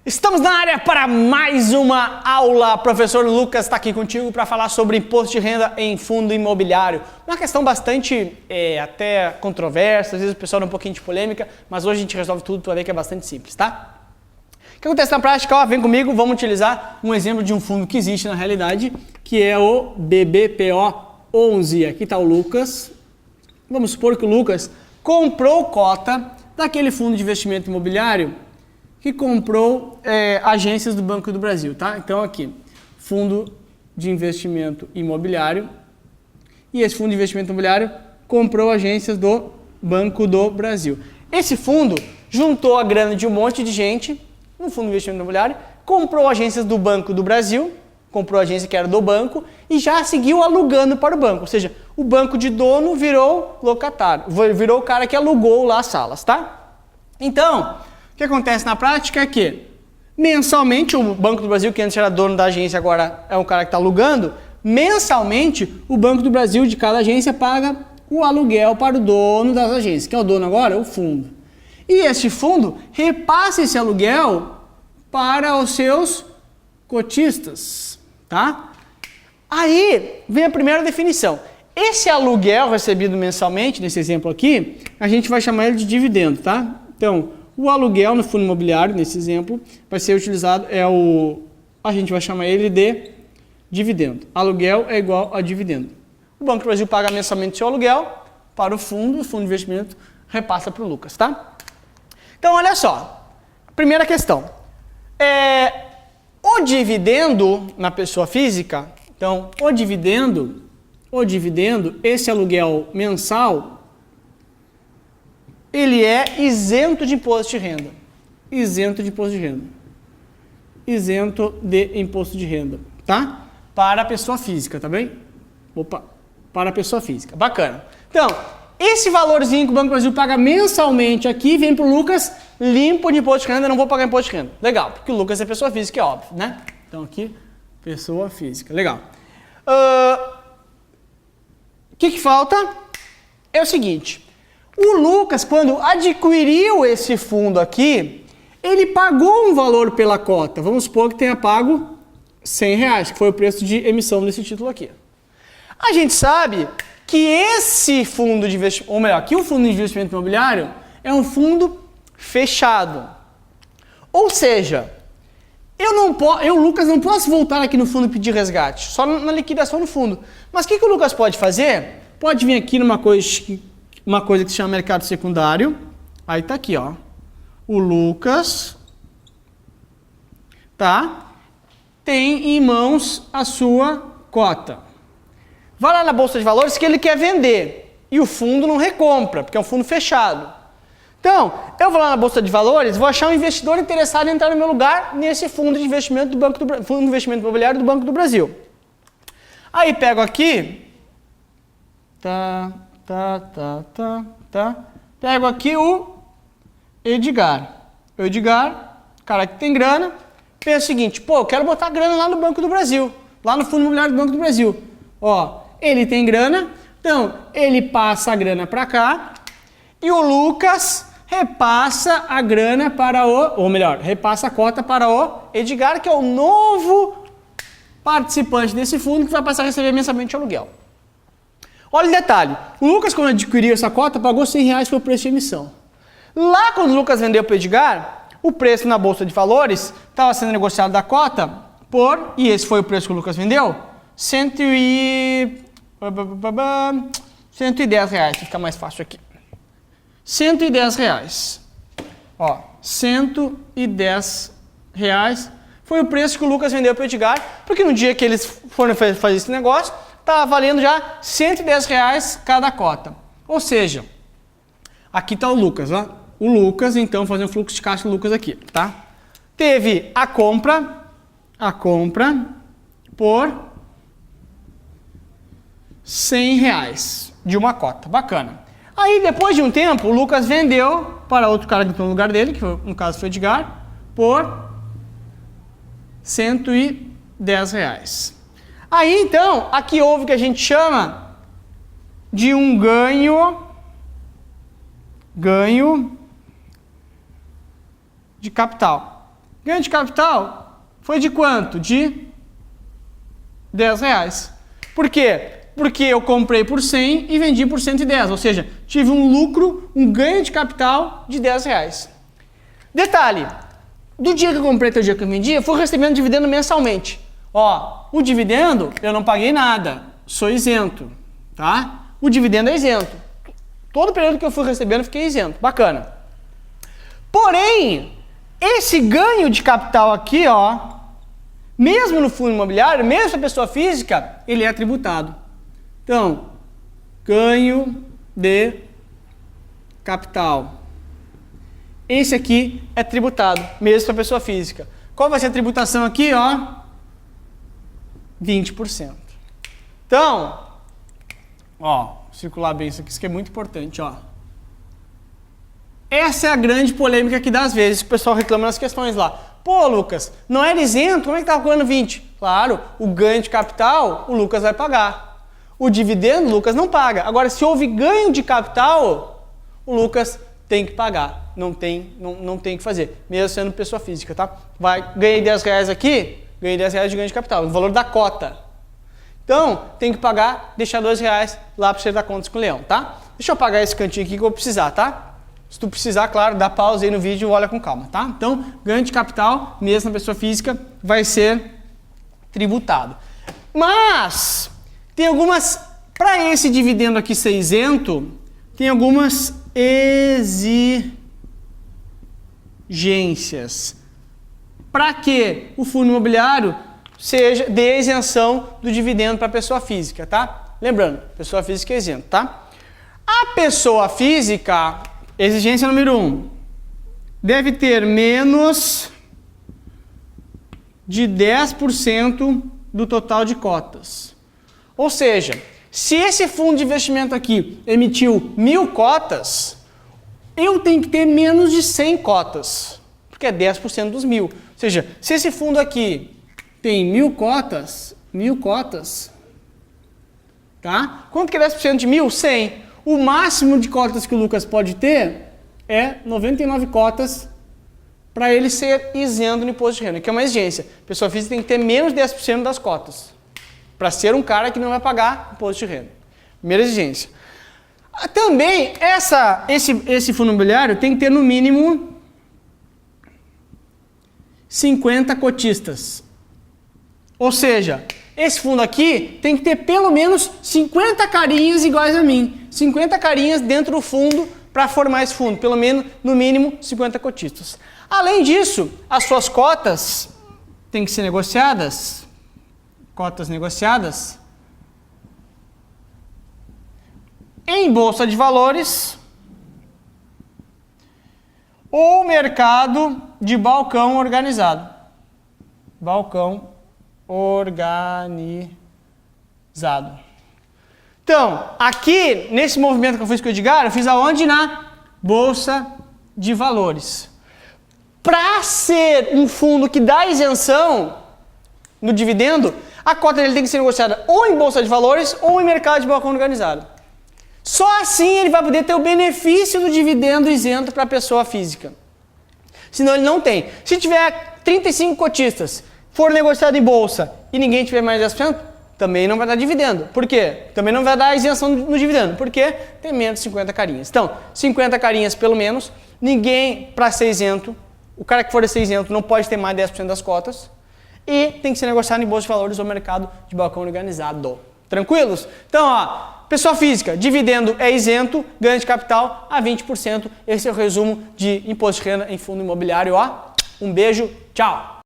Estamos na área para mais uma aula. Professor Lucas está aqui contigo para falar sobre imposto de renda em fundo imobiliário. Uma questão bastante até controversa, às vezes o pessoal dá um pouquinho de polêmica, mas hoje a gente resolve tudo para ver que é bastante simples, tá? O que acontece na prática? Ó, vem comigo, vamos utilizar um exemplo de um fundo que existe na realidade, que é o BBPO 11. Aqui está o Lucas. Vamos supor que o Lucas comprou cota daquele fundo de investimento imobiliário que comprou agências do Banco do Brasil, tá? Então aqui, fundo de investimento imobiliário, e esse fundo de investimento imobiliário comprou agências do Banco do Brasil. Esse fundo juntou a grana de um monte de gente no fundo de investimento imobiliário, comprou agências do Banco do Brasil, comprou a agência que era do banco e já seguiu alugando para o banco, ou seja, o banco de dono virou locatário, virou o cara que alugou lá as salas, tá? Então, o que acontece na prática é que, mensalmente, o Banco do Brasil, que antes era dono da agência, agora é um cara que está alugando, mensalmente, o Banco do Brasil, de cada agência, paga o aluguel para o dono das agências, que é o dono agora, o fundo. E esse fundo repassa esse aluguel para os seus cotistas, tá? Aí vem a primeira definição. Esse aluguel recebido mensalmente, nesse exemplo aqui, a gente vai chamar ele de dividendo, tá? Então, o aluguel no fundo imobiliário, nesse exemplo, vai ser utilizado, a gente vai chamar ele de dividendo. Aluguel é igual a dividendo. O Banco do Brasil paga mensalmente seu aluguel para o fundo de investimento repassa para o Lucas, tá? Então, olha só, primeira questão. O dividendo na pessoa física, então, o dividendo, esse aluguel mensal, ele é isento de imposto de renda. Isento de imposto de renda. Isento de imposto de renda, tá? Para a pessoa física, tá bem? Opa, para a pessoa física. Bacana. Então, esse valorzinho que o Banco do Brasil paga mensalmente aqui, vem para o Lucas limpo de imposto de renda, não vou pagar imposto de renda. Legal, porque o Lucas é pessoa física, é óbvio, né? Então aqui, pessoa física. Legal. O que falta? É o seguinte. O Lucas, quando adquiriu esse fundo aqui, ele pagou um valor pela cota. Vamos supor que tenha pago R$100, que foi o preço de emissão desse título aqui. A gente sabe que esse fundo de investimento, ou melhor, que o fundo de investimento imobiliário é um fundo fechado. Ou seja, eu, Lucas, não posso voltar aqui no fundo e pedir resgate, só na liquidação no fundo. Mas o que o Lucas pode fazer? Pode vir aqui numa coisa que se chama mercado secundário. Aí tá aqui, ó. O Lucas, tá? Tem em mãos a sua cota. Vai lá na Bolsa de Valores que ele quer vender. E o fundo não recompra, porque é um fundo fechado. Então, eu vou lá na Bolsa de Valores, vou achar um investidor interessado em entrar no meu lugar nesse fundo de investimento fundo de investimento imobiliário do Banco do Brasil. Aí pego aqui, pego aqui o Edgar. O Edgar, cara que tem grana, pensa o seguinte, pô, eu quero botar grana lá no Banco do Brasil, lá no fundo imobiliário do Banco do Brasil. Ó, ele tem grana, então ele passa a grana para cá e o Lucas repassa a grana para repassa a cota para o Edgar, que é o novo participante desse fundo que vai passar a receber mensalmente o aluguel. Olha o detalhe, o Lucas, quando adquiriu essa cota, pagou R$100 pelo preço de emissão. Lá, quando o Lucas vendeu para o Edgar, o preço na Bolsa de Valores estava sendo negociado da cota e esse foi o preço que o Lucas vendeu, R$110, para ficar mais fácil aqui. R$110. Ó, R$110 foi o preço que o Lucas vendeu para o Edgar, porque no dia que eles foram fazer esse negócio, estava valendo já R$110 cada cota. Ou seja, aqui está o Lucas, ó. O Lucas, então, fazendo o fluxo de caixa do Lucas aqui, tá? Teve a compra por R$100 de uma cota. Bacana. Aí, depois de um tempo, o Lucas vendeu para outro cara que está no lugar dele, que no caso foi o Edgar, por R$110. Aí, então, aqui houve o que a gente chama de um ganho de capital. Ganho de capital foi de quanto? De R$10. Por quê? Porque eu comprei por 100 e vendi por 110, ou seja, tive um lucro, um ganho de capital de R$10. Detalhe, do dia que eu comprei até o dia que eu vendi, eu fui recebendo dividendo mensalmente. Ó, o dividendo eu não paguei nada, sou isento, tá? O dividendo é isento. Todo período que eu fui recebendo, eu fiquei isento. Bacana. Porém, esse ganho de capital aqui, ó, mesmo no fundo imobiliário, mesmo para pessoa física, ele é tributado. Então, ganho de capital. Esse aqui é tributado, mesmo para pessoa física. Qual vai ser a tributação aqui, ó? 20%. Então, ó, circular bem isso aqui é muito importante, ó. Essa é a grande polêmica que dá às vezes, o pessoal reclama nas questões lá. Pô, Lucas, não era isento, como é que tá calculando 20? Claro, o ganho de capital, o Lucas vai pagar. O dividendo, o Lucas não paga. Agora, se houve ganho de capital, o Lucas tem que pagar. Não tem que fazer, mesmo sendo pessoa física, tá? Ganhei R$10 aqui, ganhei R$10 de ganho de capital, o valor da cota. Então, tem que pagar, deixar R$2 lá para você dar contas com o leão, tá? Deixa eu apagar esse cantinho aqui que eu vou precisar, tá? Se tu precisar, claro, dá pausa aí no vídeo e olha com calma, tá? Então, ganho de capital, mesmo na pessoa física, vai ser tributado. Mas, tem algumas, para esse dividendo aqui ser isento, tem algumas exigências. Para que o fundo imobiliário dê isenção do dividendo para a pessoa física, tá? Lembrando, pessoa física é isento, tá? A pessoa física, exigência número 1, deve ter menos de 10% do total de cotas. Ou seja, se esse fundo de investimento aqui emitiu 1000 cotas, eu tenho que ter menos de 100 cotas, porque é 10% dos 1000. Ou seja, se esse fundo aqui tem 1000 cotas, tá? Quanto que é 10% de 1000? 100. O máximo de cotas que o Lucas pode ter é 99 cotas para ele ser isento no imposto de renda, que é uma exigência. A pessoa física tem que ter menos de 10% das cotas para ser um cara que não vai pagar imposto de renda. Primeira exigência. Também, esse fundo imobiliário tem que ter no mínimo 50 cotistas. Ou seja, esse fundo aqui tem que ter pelo menos 50 carinhas iguais a mim. 50 carinhas dentro do fundo para formar esse fundo. Pelo menos, no mínimo, 50 cotistas. Além disso, as suas cotas têm que ser negociadas. Cotas negociadas em bolsa de valores ou mercado de balcão organizado. Balcão organizado. Então, aqui, nesse movimento que eu fiz com o Edgar, eu fiz aonde? Na bolsa de valores. Para ser um fundo que dá isenção no dividendo, a cota dele tem que ser negociada ou em bolsa de valores ou em mercado de balcão organizado. Só assim ele vai poder ter o benefício do dividendo isento para a pessoa física. Senão ele não tem. Se tiver 35 cotistas, for negociado em bolsa e ninguém tiver mais 10%, também não vai dar dividendo. Por quê? Também não vai dar isenção no dividendo. Porque tem menos de 50 carinhas. Então, 50 carinhas pelo menos, ninguém para ser isento, o cara que for ser isento não pode ter mais de 10% das cotas e tem que ser negociado em bolsa de valores ou mercado de balcão organizado. Tranquilos? Então, ó, pessoa física, dividendo é isento, ganho de capital a 20%. Esse é o resumo de imposto de renda em fundo imobiliário. Ó. Um beijo, tchau!